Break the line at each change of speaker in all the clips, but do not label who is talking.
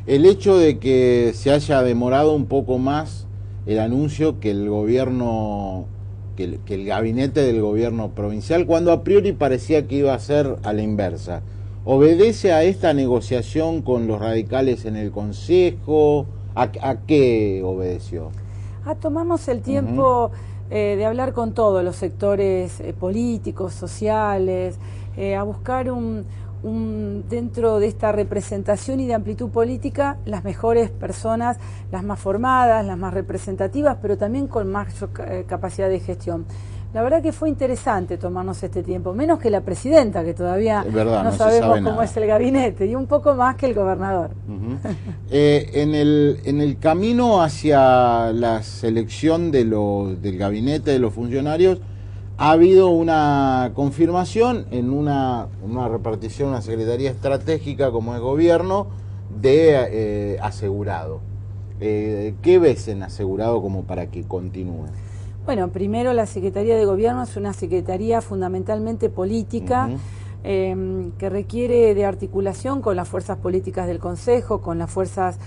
El hecho de que se haya demorado un poco más el anuncio que el gobierno, que el gabinete del gobierno provincial, cuando a priori parecía que iba a ser a la inversa, ¿obedece a esta negociación con los radicales en el Consejo? ¿A qué obedeció?
A tomarnos el tiempo de hablar con todos los sectores políticos, sociales, a buscar dentro de esta representación y de amplitud política las mejores personas, las más formadas, las más representativas, pero también con más capacidad de gestión. La verdad que fue interesante tomarnos este tiempo, menos que la presidenta, que todavía no sabemos cómo es el gabinete, y un poco más que el gobernador.
En el camino hacia la selección del gabinete de los funcionarios, ha habido una confirmación en una repartición, una secretaría estratégica como es gobierno, de asegurado. ¿Qué ves en asegurado como para que continúe?
Bueno, primero la Secretaría de Gobierno es una secretaría fundamentalmente política, que requiere de articulación con las fuerzas políticas del Consejo, con las fuerzas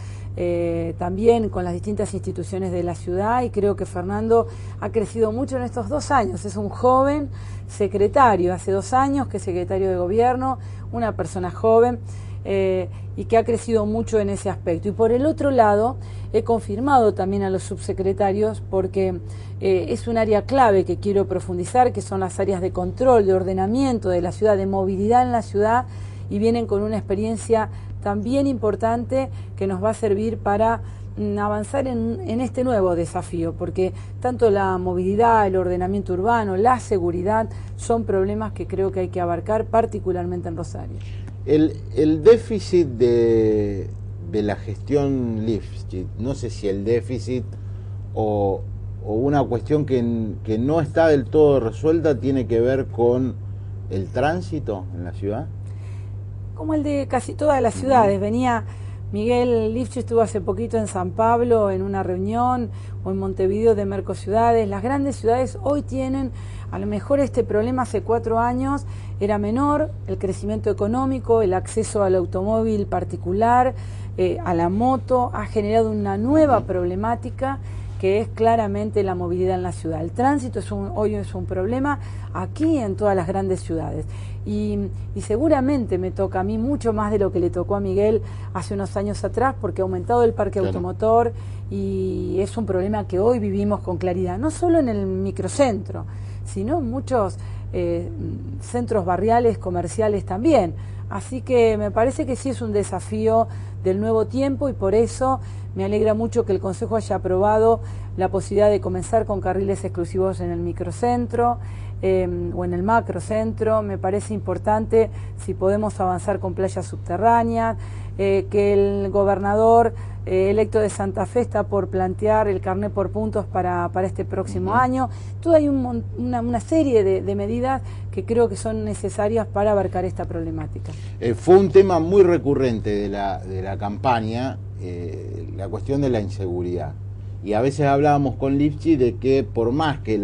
también con las distintas instituciones de la ciudad, y creo que Fernando ha crecido mucho en estos 2 años. Es un joven secretario, hace 2 años que es secretario de Gobierno, una persona joven, y que ha crecido mucho en ese aspecto. Y por el otro lado, he confirmado también a los subsecretarios, porque es un área clave que quiero profundizar, que son las áreas de control, de ordenamiento de la ciudad, de movilidad en la ciudad, y vienen con una experiencia también importante que nos va a servir para avanzar en este nuevo desafío, porque tanto la movilidad, el ordenamiento urbano, la seguridad son problemas que creo que hay que abarcar particularmente en Rosario.
El déficit de la gestión Lifchit, no sé si el déficit o una cuestión que no está del todo resuelta, tiene que ver con el tránsito en la ciudad.
Como el de casi todas las ciudades. Venía Miguel Lifchit, estuvo hace poquito en San Pablo en una reunión, o en Montevideo de Mercociudades. Las grandes ciudades hoy tienen, a lo mejor este problema hace 4 años era menor, el crecimiento económico, el acceso al automóvil particular, a la moto, ha generado una nueva problemática que es claramente la movilidad en la ciudad. El tránsito hoy es un problema aquí en todas las grandes ciudades. Y seguramente me toca a mí mucho más de lo que le tocó a Miguel hace unos años atrás, porque ha aumentado el parque automotor y es un problema que hoy vivimos con claridad, no solo en el microcentro, sino en muchos centros barriales, comerciales también. Así que me parece que sí es un desafío del nuevo tiempo, y por eso me alegra mucho que el Consejo haya aprobado la posibilidad de comenzar con carriles exclusivos en el microcentro o en el macrocentro. Me parece importante si podemos avanzar con playas subterráneas, que el gobernador electo de Santa Fe está por plantear el carné por puntos para este próximo año. Todo hay una serie de medidas que creo que son necesarias para abarcar esta problemática.
Fue un tema muy recurrente de la campaña, la cuestión de la inseguridad. Y a veces hablábamos con Lifchit de que por más que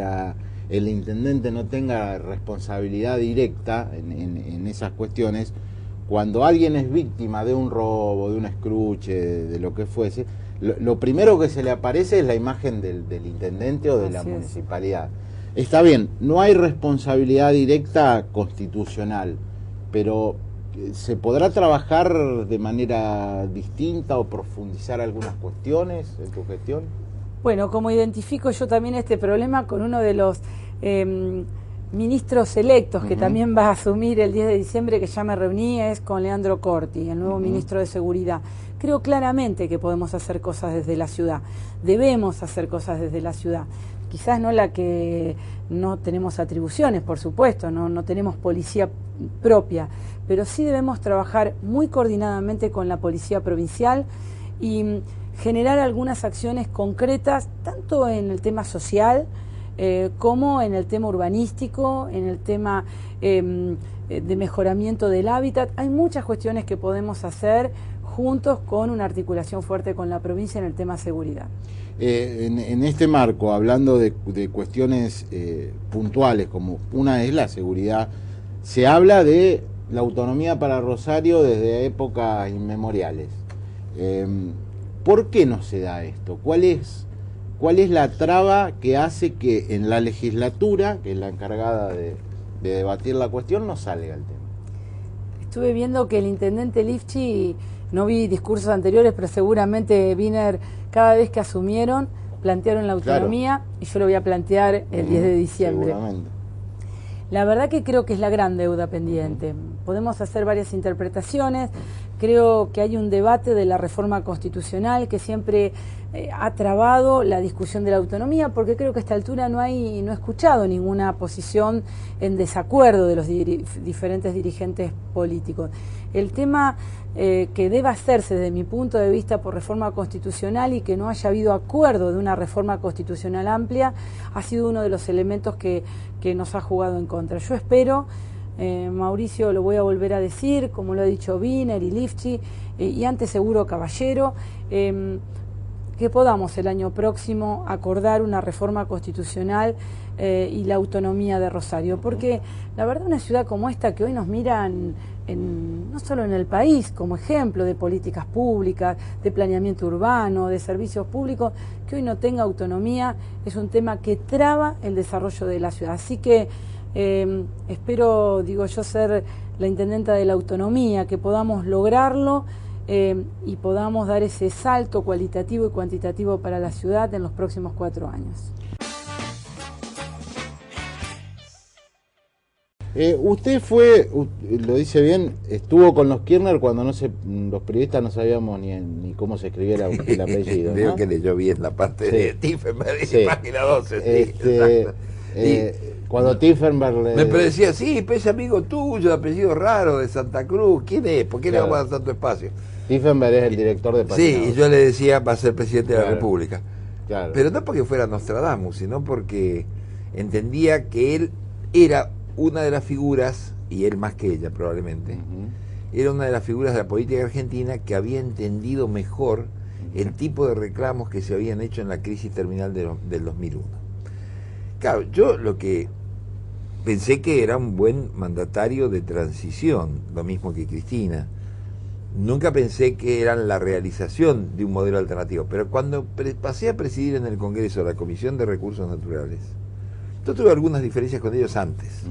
el intendente no tenga responsabilidad directa en esas cuestiones, cuando alguien es víctima de un robo, de un escruche, de lo que fuese, lo primero que se le aparece es la imagen del intendente o de la municipalidad. Está bien, no hay responsabilidad directa constitucional, pero ¿se podrá trabajar de manera distinta o profundizar algunas cuestiones en tu gestión?
Bueno, como identifico yo también este problema con uno de los ministros electos que también va a asumir el 10 de diciembre, que ya me reuní, es con Leandro Corti, el nuevo ministro de Seguridad. Creo claramente que podemos hacer cosas desde la ciudad, debemos hacer cosas desde la ciudad. Quizás no la que no tenemos atribuciones, por supuesto, no tenemos policía propia, pero sí debemos trabajar muy coordinadamente con la policía provincial y generar algunas acciones concretas, tanto en el tema social como en el tema urbanístico, en el tema de mejoramiento del hábitat. Hay muchas cuestiones que podemos hacer juntos con una articulación fuerte con la provincia en el tema seguridad.
En este marco, hablando de cuestiones puntuales, como una es la seguridad, se habla de la autonomía para Rosario desde épocas inmemoriales. ¿Por qué no se da esto? ¿Cuál es la traba que hace que en la legislatura, que es la encargada de debatir la cuestión, no salga el tema?
Estuve viendo que el intendente Lifchi, no vi discursos anteriores, pero seguramente Wiener, cada vez que asumieron, plantearon la autonomía, claro, y yo lo voy a plantear el 10 de diciembre.
Seguramente.
La verdad que creo que es la gran deuda pendiente. Podemos hacer varias interpretaciones. Creo que hay un debate de la reforma constitucional que siempre ha trabado la discusión de la autonomía, porque creo que a esta altura no he escuchado ninguna posición en desacuerdo de los diferentes dirigentes políticos. El tema que deba hacerse desde mi punto de vista por reforma constitucional y que no haya habido acuerdo de una reforma constitucional amplia ha sido uno de los elementos que nos ha jugado en contra. Yo espero, Mauricio, lo voy a volver a decir, como lo ha dicho Wiener y Lifchi, y antes seguro Caballero, que podamos el año próximo acordar una reforma constitucional y la autonomía de Rosario, porque la verdad una ciudad como esta que hoy nos miran no solo en el país como ejemplo de políticas públicas, de planeamiento urbano, de servicios públicos, que hoy no tenga autonomía es un tema que traba el desarrollo de la ciudad. Así que espero, digo yo, ser la intendenta de la autonomía, que podamos lograrlo y podamos dar ese salto cualitativo y cuantitativo para la ciudad en los próximos 4 años.
Usted fue, lo dice bien, estuvo con los Kirchner cuando los periodistas no sabíamos ni cómo se escribía el apellido.
Veo, ¿no?, que leyó bien la parte de Tiefenberg, página 12.
Cuando Tiefenberg
me parecía, sí, pues es amigo tuyo, de apellido raro, de Santa Cruz, ¿quién es? ¿Por qué le vamos a dar tanto espacio?
Tiefenberg es el director de página 12.
Sí, y yo le decía, va a ser presidente de la República.
Claro.
Pero no porque fuera Nostradamus, sino porque entendía que él era una de las figuras, y él más que ella probablemente, era una de las figuras de la política argentina que había entendido mejor el tipo de reclamos que se habían hecho en la crisis terminal del 2001. Claro, yo lo que pensé que era un buen mandatario de transición, lo mismo que Cristina. Nunca pensé que era la realización de un modelo alternativo, pero cuando pasé a presidir en el Congreso la Comisión de Recursos Naturales, yo tuve algunas diferencias con ellos antes,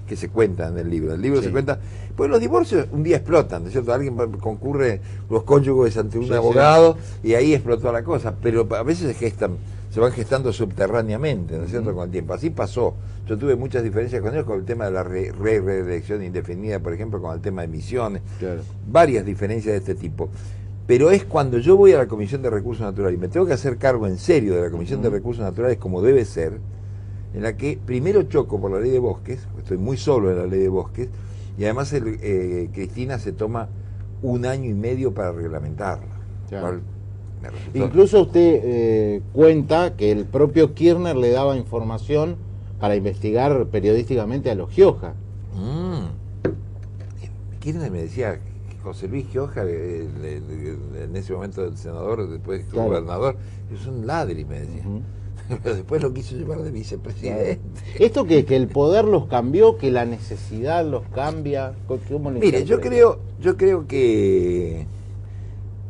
que se cuentan en el libro. El libro se cuenta, pues los divorcios un día explotan, ¿no es cierto? Alguien concurre, los cónyuges ante un abogado, y ahí explotó la cosa, pero a veces se van gestando subterráneamente, ¿no es cierto?, con el tiempo. Así pasó. Yo tuve muchas diferencias con ellos con el tema de la reelección indefinida, por ejemplo, con el tema de emisiones, varias diferencias de este tipo. Pero es cuando yo voy a la Comisión de Recursos Naturales y me tengo que hacer cargo en serio de la Comisión de Recursos Naturales como debe ser, en la que primero choco por la ley de bosques, estoy muy solo en la ley de bosques, y además Cristina se toma 1 año y medio para reglamentarla.
Claro. Incluso usted cuenta que el propio Kirchner le daba información para investigar periodísticamente a los Gioja.
Kirchner me decía que José Luis Gioja, en ese momento el senador, después gobernador, es un ladri, me decía. Pero después lo quiso llevar de vicepresidente.
Esto que el poder los cambió, que la necesidad los cambia.
Mire, yo creo que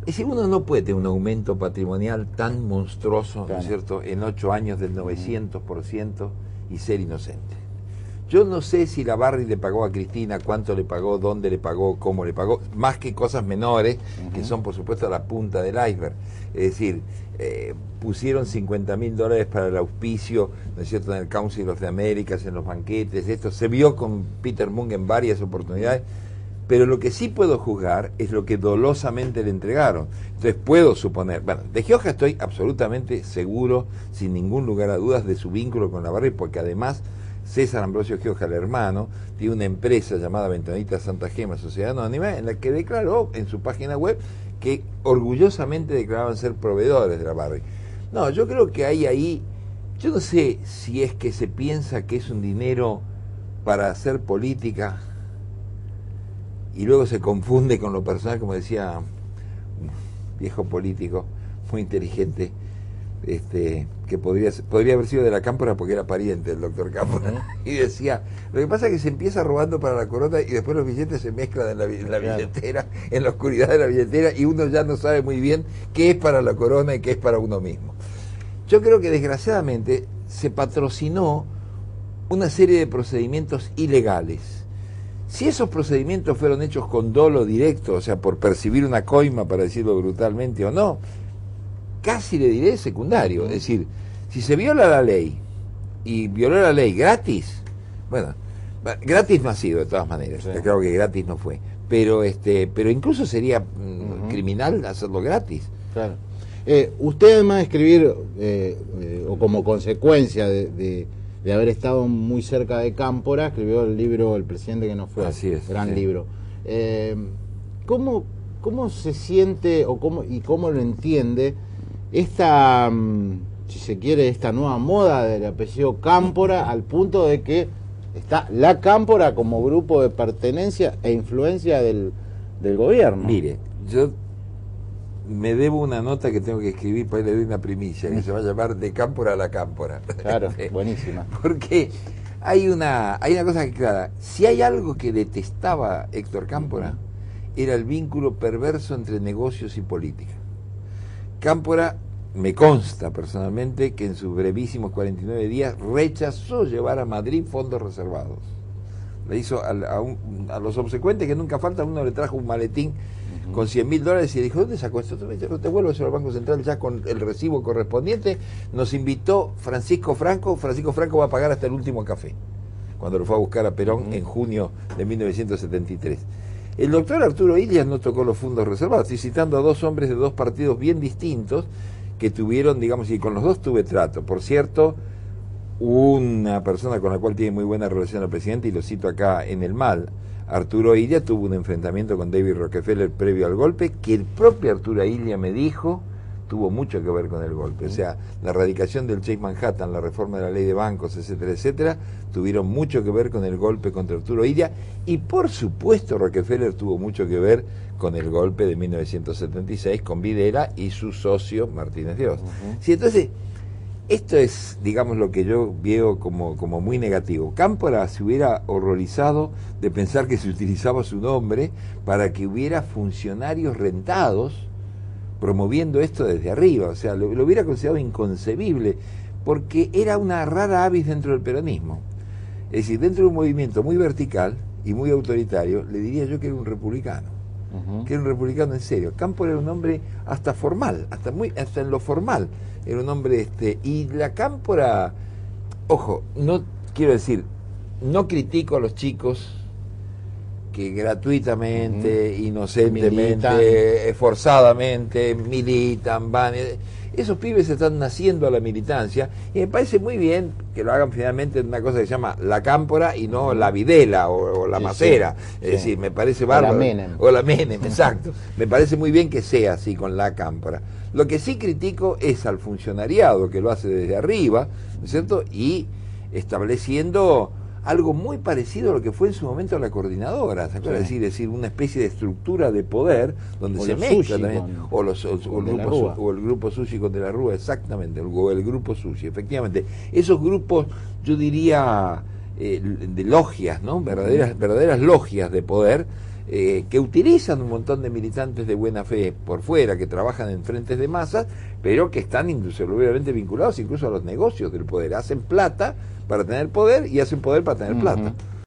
si uno no puede tener un aumento patrimonial tan monstruoso, ¿no es cierto?, en 8 años del 900% y ser inocente. Yo no sé si la Barry le pagó a Cristina, cuánto le pagó, dónde le pagó, cómo le pagó, más que cosas menores, que son por supuesto la punta del iceberg. Es decir, pusieron $50.000 para el auspicio, ¿no es cierto?, en el Council of the Americas, en los banquetes, esto se vio con Peter Munk en varias oportunidades, pero lo que sí puedo juzgar es lo que dolosamente le entregaron. Entonces puedo suponer, bueno, de Gioja estoy absolutamente seguro, sin ningún lugar a dudas, de su vínculo con la Barry, porque además César Ambrosio Gioja, el hermano, tiene una empresa llamada Ventanita Santa Gema, Sociedad Anónima, en la que declaró en su página web que orgullosamente declaraban ser proveedores de la Barry. No, yo creo que hay ahí, yo no sé si es que se piensa que es un dinero para hacer política y luego se confunde con lo personal, como decía un viejo político muy inteligente, que podría haber sido de la Cámpora porque era pariente del doctor Cámpora, y decía, lo que pasa es que se empieza robando para la corona y después los billetes se mezclan en la billetera, en la oscuridad de la billetera, y uno ya no sabe muy bien qué es para la corona y qué es para uno mismo. Yo creo que desgraciadamente se patrocinó una serie de procedimientos ilegales. Si esos procedimientos fueron hechos con dolo directo, o sea, por percibir una coima, para decirlo brutalmente o no, casi le diré secundario. Es decir, si se viola la ley y violó la ley gratis, bueno, gratis no ha sido de todas maneras, sí. Creo que gratis no fue, pero incluso sería criminal hacerlo gratis.
Claro. Usted además de escribir, o como consecuencia de haber estado muy cerca de Cámpora, escribió el libro El presidente que no fue.
Así es,
gran
sí.
libro. ¿Cómo se siente o cómo lo entiende esta, si se quiere, esta nueva moda del apellido Cámpora, al punto de que está la Cámpora como grupo de pertenencia e influencia del gobierno?
Mire, yo me debo una nota que tengo que escribir, para le doy una primicia, que se va a llamar De Cámpora a la Cámpora.
Claro, buenísima.
Porque hay una cosa que clara. Si hay algo que detestaba Héctor Cámpora, era el vínculo perverso entre negocios y política. Cámpora, me consta personalmente, que en sus brevísimos 49 días rechazó llevar a Madrid fondos reservados. Le hizo a los obsecuentes que nunca falta, uno le trajo un maletín con $100.000 y dijo, ¿dónde sacó esto? Te vuelvo al Banco Central ya con el recibo correspondiente. Nos invitó Francisco Franco va a pagar hasta el último café, cuando lo fue a buscar a Perón en junio de 1973. El doctor Arturo Illas no tocó los fondos reservados. Estoy citando a dos hombres de dos partidos bien distintos que tuvieron, digamos, y con los dos tuve trato. Por cierto, una persona con la cual tiene muy buena relación el presidente, y lo cito acá en el mal, Arturo Illia, tuvo un enfrentamiento con David Rockefeller previo al golpe, que el propio Arturo Illia me dijo tuvo mucho que ver con el golpe. O sea, la erradicación del Chase Manhattan, la reforma de la ley de bancos, etcétera, etcétera, tuvieron mucho que ver con el golpe contra Arturo Illia, y por supuesto Rockefeller tuvo mucho que ver con el golpe de 1976 con Videla y su socio Martínez Dios. Sí, entonces, esto es, digamos, lo que yo veo como muy negativo. Cámpora se hubiera horrorizado de pensar que se utilizaba su nombre para que hubiera funcionarios rentados promoviendo esto desde arriba. O sea, lo hubiera considerado inconcebible, porque era una rara avis dentro del peronismo. Es decir, dentro de un movimiento muy vertical y muy autoritario, le diría yo que era un republicano. Que era un republicano en serio. Cámpora era un hombre hasta formal, hasta en lo formal. Era un hombre, y la Cámpora, ojo, no quiero decir, no critico a los chicos que gratuitamente, inocentemente, forzadamente militan, van. Esos pibes están naciendo a la militancia, y me parece muy bien que lo hagan finalmente en una cosa que se llama la Cámpora y no la Videla o la Macera. Es decir, me parece bárbaro. O la Menem, exacto. Me parece muy bien que sea así con la Cámpora. Lo que sí critico es al funcionariado que lo hace desde arriba, ¿no es cierto? Y estableciendo algo muy parecido a lo que fue en su momento la coordinadora, ¿se acuerda? Es decir, una especie de estructura de poder donde se mezcla también, o el grupo Sushi con De la Rúa, exactamente, o el grupo Sushi, efectivamente. Esos grupos, yo diría, de logias, ¿no? Verdaderas logias de poder, que utilizan un montón de militantes de buena fe por fuera, que trabajan en frentes de masas, pero que están indissolublemente vinculados incluso a los negocios del poder. Hacen plata para tener poder y hacen poder para tener plata.